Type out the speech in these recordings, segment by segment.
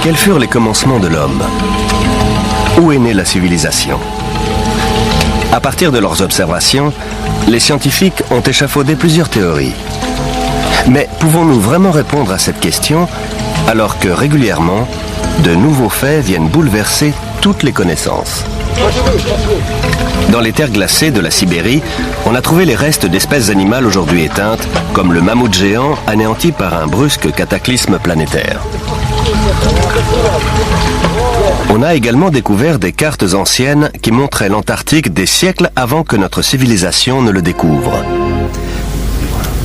Quels furent les commencements de l'homme? Où est née la civilisation? À partir de leurs observations, les scientifiques ont échafaudé plusieurs théories. Mais pouvons-nous vraiment répondre à cette question alors que régulièrement, de nouveaux faits viennent bouleverser toutes les connaissances? Dans les terres glacées de la Sibérie, on a trouvé les restes d'espèces animales aujourd'hui éteintes, comme le mammouth géant anéanti par un brusque cataclysme planétaire. On a également découvert des cartes anciennes qui montraient l'Antarctique des siècles avant que notre civilisation ne le découvre.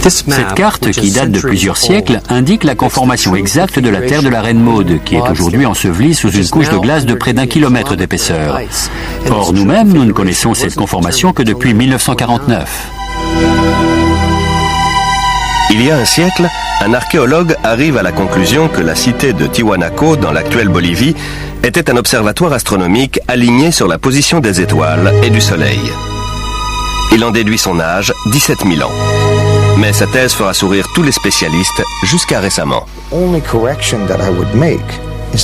Cette carte, qui date de plusieurs siècles, indique la conformation exacte de la terre de la Reine Maude, qui est aujourd'hui ensevelie sous une couche de glace de près d'1 kilomètre d'épaisseur. Or, nous-mêmes, nous ne connaissons cette conformation que depuis 1949. Il y a un siècle, un archéologue arrive à la conclusion que la cité de Tiwanaku, dans l'actuelle Bolivie, était un observatoire astronomique aligné sur la position des étoiles et du Soleil. Il en déduit son âge, 17 000 ans. Mais sa thèse fera sourire tous les spécialistes jusqu'à récemment.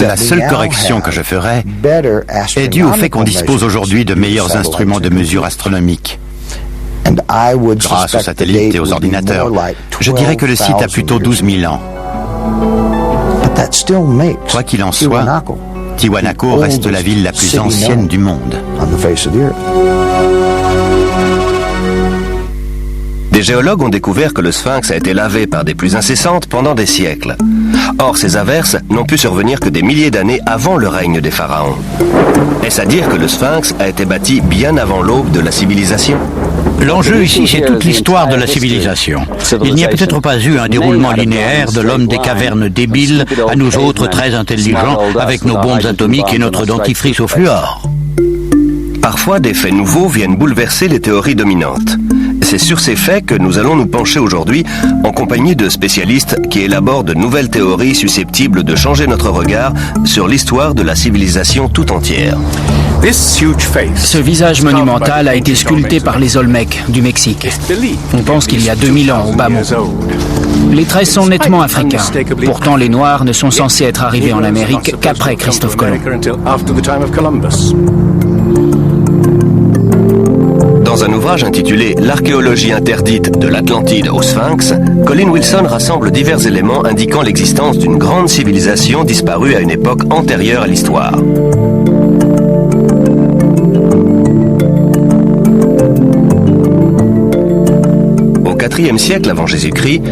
La seule correction que je ferai est due au fait qu'on dispose aujourd'hui de meilleurs instruments de mesure astronomique. Grâce aux satellites et aux ordinateurs, je dirais que le site a plutôt 12 000 ans. Quoi qu'il en soit, Tiwanaku reste la ville la plus ancienne du monde. Des géologues ont découvert que le Sphinx a été lavé par des pluies incessantes pendant des siècles. Or, ces averses n'ont pu survenir que des milliers d'années avant le règne des pharaons. Est-ce à dire que le Sphinx a été bâti bien avant l'aube de la civilisation? L'enjeu ici, c'est toute l'histoire de la civilisation. Il n'y a peut-être pas eu un déroulement linéaire de l'homme des cavernes débile à nous autres très intelligents avec nos bombes atomiques et notre dentifrice au fluor. Parfois, des faits nouveaux viennent bouleverser les théories dominantes. C'est sur ces faits que nous allons nous pencher aujourd'hui en compagnie de spécialistes qui élaborent de nouvelles théories susceptibles de changer notre regard sur l'histoire de la civilisation tout entière. Ce visage monumental a été sculpté par les Olmecs du Mexique. On pense qu'il y a 2000 ans au bas mont. Les traits sont nettement africains. Pourtant, les Noirs ne sont censés être arrivés en Amérique qu'après Christophe Colomb. Dans un ouvrage intitulé « L'archéologie interdite de l'Atlantide au Sphinx », Colin Wilson rassemble divers éléments indiquant l'existence d'une grande civilisation disparue à une époque antérieure à l'histoire. Au IVe siècle avant Jésus-Christ,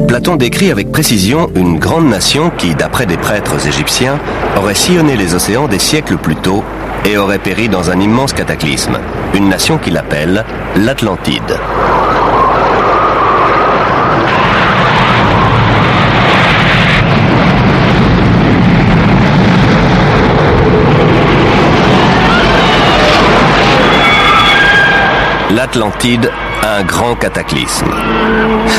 Platon décrit avec précision une grande nation qui, d'après des prêtres égyptiens, aurait sillonné les océans des siècles plus tôt et aurait péri dans un immense cataclysme, une nation qu'il appelle l'Atlantide. L'Atlantide, un grand cataclysme.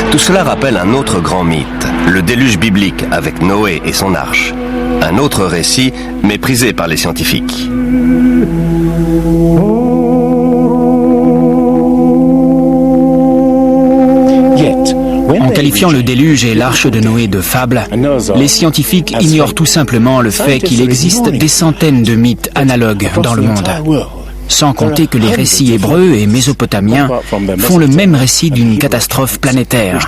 Tout cela rappelle un autre grand mythe, le déluge biblique avec Noé et son arche. Un autre récit méprisé par les scientifiques. En qualifiant le déluge et l'arche de Noé de fables, les scientifiques ignorent tout simplement le fait qu'il existe des centaines de mythes analogues dans le monde. Sans compter que les récits hébreux et mésopotamiens font le même récit d'une catastrophe planétaire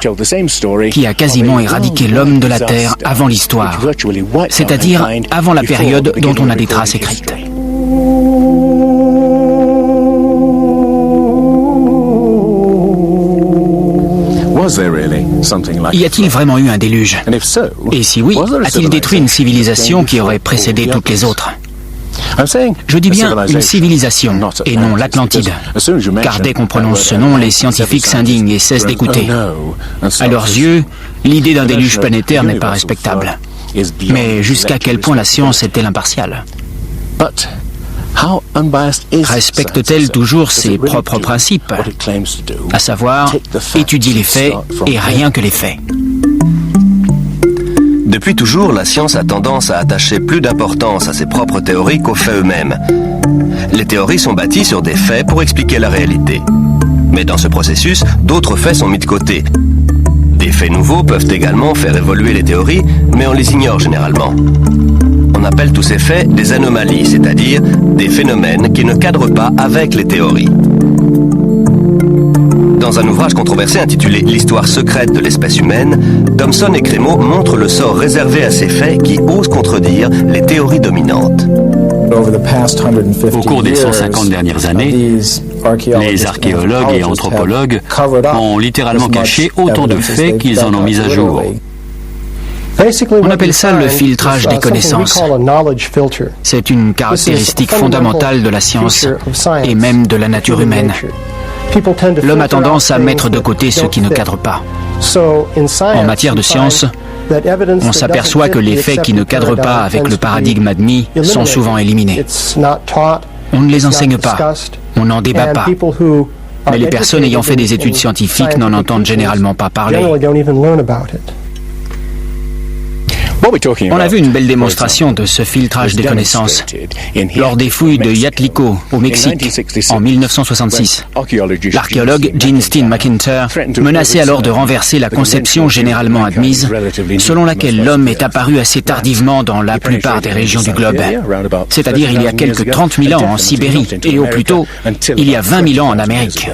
qui a quasiment éradiqué l'homme de la Terre avant l'histoire, c'est-à-dire avant la période dont on a des traces écrites. Y a-t-il vraiment eu un déluge? Et si oui, a-t-il détruit une civilisation qui aurait précédé toutes les autres? Je dis bien une civilisation et non l'Atlantide, car dès qu'on prononce ce nom, les scientifiques s'indignent et cessent d'écouter. À leurs yeux, l'idée d'un déluge planétaire n'est pas respectable. Mais jusqu'à quel point la science est-elle impartiale? Respecte-t-elle toujours ses propres principes, à savoir étudier les faits et rien que les faits? Depuis toujours, la science a tendance à attacher plus d'importance à ses propres théories qu'aux faits eux-mêmes. Les théories sont bâties sur des faits pour expliquer la réalité. Mais dans ce processus, d'autres faits sont mis de côté. Des faits nouveaux peuvent également faire évoluer les théories, mais on les ignore généralement. On appelle tous ces faits des anomalies, c'est-à-dire des phénomènes qui ne cadrent pas avec les théories. Dans un ouvrage controversé intitulé « L'histoire secrète de l'espèce humaine », Thomson et Crémeau montrent le sort réservé à ces faits qui osent contredire les théories dominantes. Au cours des 150 dernières années, les archéologues et anthropologues ont littéralement caché autant de faits qu'ils en ont mis à jour. On appelle ça le filtrage des connaissances. C'est une caractéristique fondamentale de la science et même de la nature humaine. L'homme a tendance à mettre de côté ce qui ne cadre pas. En matière de science, on s'aperçoit que les faits qui ne cadrent pas avec le paradigme admis sont souvent éliminés. On ne les enseigne pas, on n'en débat pas. Mais les personnes ayant fait des études scientifiques n'en entendent généralement pas parler. On a vu une belle démonstration de ce filtrage des connaissances lors des fouilles de Yatliko au Mexique en 1966. L'archéologue Gene Steen McIntyre menaçait alors de renverser la conception généralement admise selon laquelle l'homme est apparu assez tardivement dans la plupart des régions du globe, c'est-à-dire il y a quelques 30 000 ans en Sibérie et au plus tôt, il y a 20 000 ans en Amérique.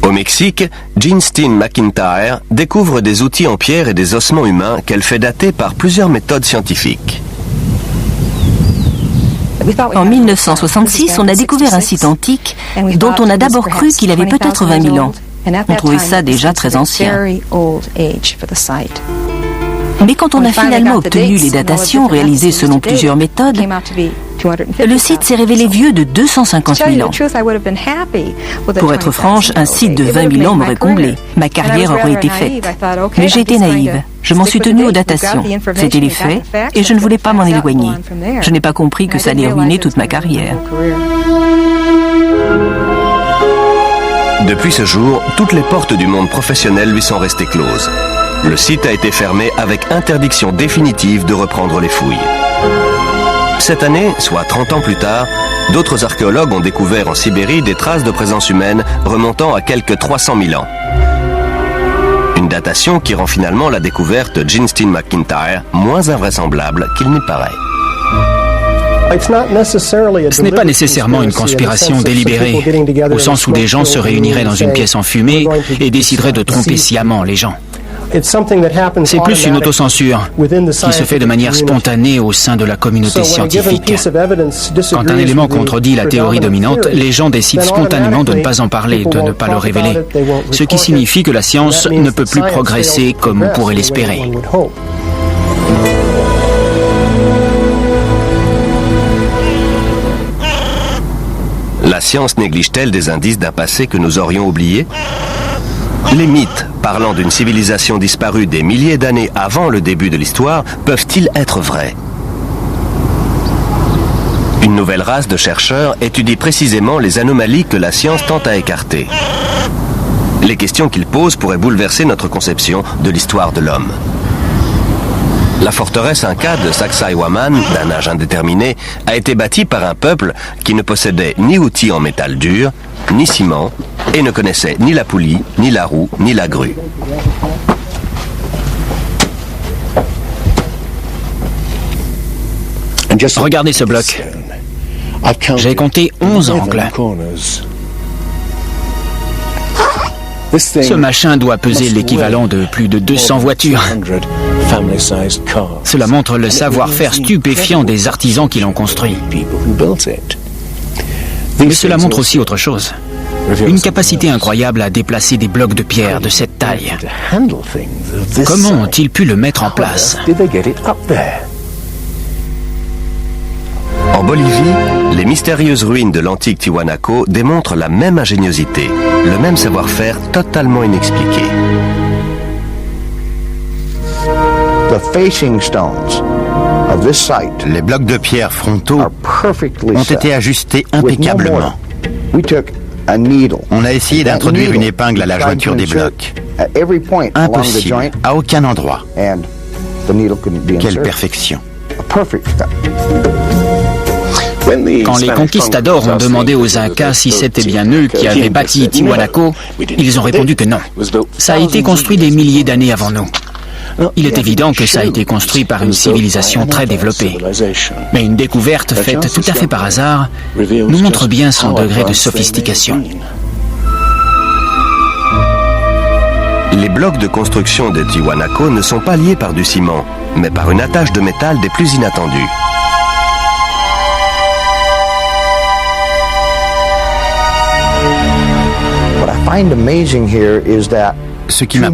Au Mexique, Gene Steen McIntyre découvre des outils en pierre et des ossements humains qu'elle fait dater par plusieurs méthodes scientifiques. En 1966, on a découvert un site antique dont on a d'abord cru qu'il avait peut-être 20 000 ans. On trouvait ça déjà très ancien. Mais quand on a finalement obtenu les datations réalisées selon plusieurs méthodes, le site s'est révélé vieux de 250 000 ans. Pour être franche, un site de 20 000 ans m'aurait comblé. Ma carrière aurait été faite. Mais j'ai été naïve. Je m'en suis tenue aux datations. C'était les faits et je ne voulais pas m'en éloigner. Je n'ai pas compris que ça allait ruiner toute ma carrière. Depuis ce jour, toutes les portes du monde professionnel lui sont restées closes. Le site a été fermé avec interdiction définitive de reprendre les fouilles. Cette année, soit 30 ans plus tard, d'autres archéologues ont découvert en Sibérie des traces de présence humaine remontant à quelques 300 000 ans. Une datation qui rend finalement la découverte de Gene Steen McIntyre moins invraisemblable qu'il n'y paraît. Ce n'est pas nécessairement une conspiration délibérée, au sens où des gens se réuniraient dans une pièce enfumée et décideraient de tromper sciemment les gens. C'est plus une autocensure qui se fait de manière spontanée au sein de la communauté scientifique. Quand un élément contredit la théorie dominante, les gens décident spontanément de ne pas en parler, de ne pas le révéler, ce qui signifie que la science ne peut plus progresser comme on pourrait l'espérer. La science néglige-t-elle des indices d'un passé que nous aurions oublié ? Les mythes parlant d'une civilisation disparue des milliers d'années avant le début de l'histoire peuvent-ils être vrais ? Une nouvelle race de chercheurs étudie précisément les anomalies que la science tente à écarter. Les questions qu'ils posent pourraient bouleverser notre conception de l'histoire de l'homme. La forteresse Inca de Sacsayhuaman, d'un âge indéterminé, a été bâtie par un peuple qui ne possédait ni outils en métal dur, ni ciment, et ne connaissait ni la poulie, ni la roue, ni la grue. Regardez ce bloc. J'ai compté 11 angles. Ce machin doit peser l'équivalent de plus de 200 voitures. Cela montre le savoir-faire stupéfiant des artisans qui l'ont construit. Mais cela montre aussi autre chose. Une capacité incroyable à déplacer des blocs de pierre de cette taille. Comment ont-ils pu le mettre en place ? En Bolivie, les mystérieuses ruines de l'antique Tiwanaku démontrent la même ingéniosité, le même savoir-faire totalement inexpliqué. Les blocs de pierre frontaux ont été ajustés impeccablement. On a essayé d'introduire une épingle à la jointure des blocs. Impossible, à aucun endroit. Quelle perfection. Quand les conquistadors ont demandé aux Incas si c'était bien eux qui avaient bâti Tiwanaku, ils ont répondu que non. Ça a été construit des milliers d'années avant nous. Il est évident que ça a été construit par une civilisation très développée. Mais une découverte faite tout à fait par hasard nous montre bien son degré de sophistication. Les blocs de construction de Tiwanaku ne sont pas liés par du ciment, mais par une attache de métal des plus inattendues. Ce qui m'a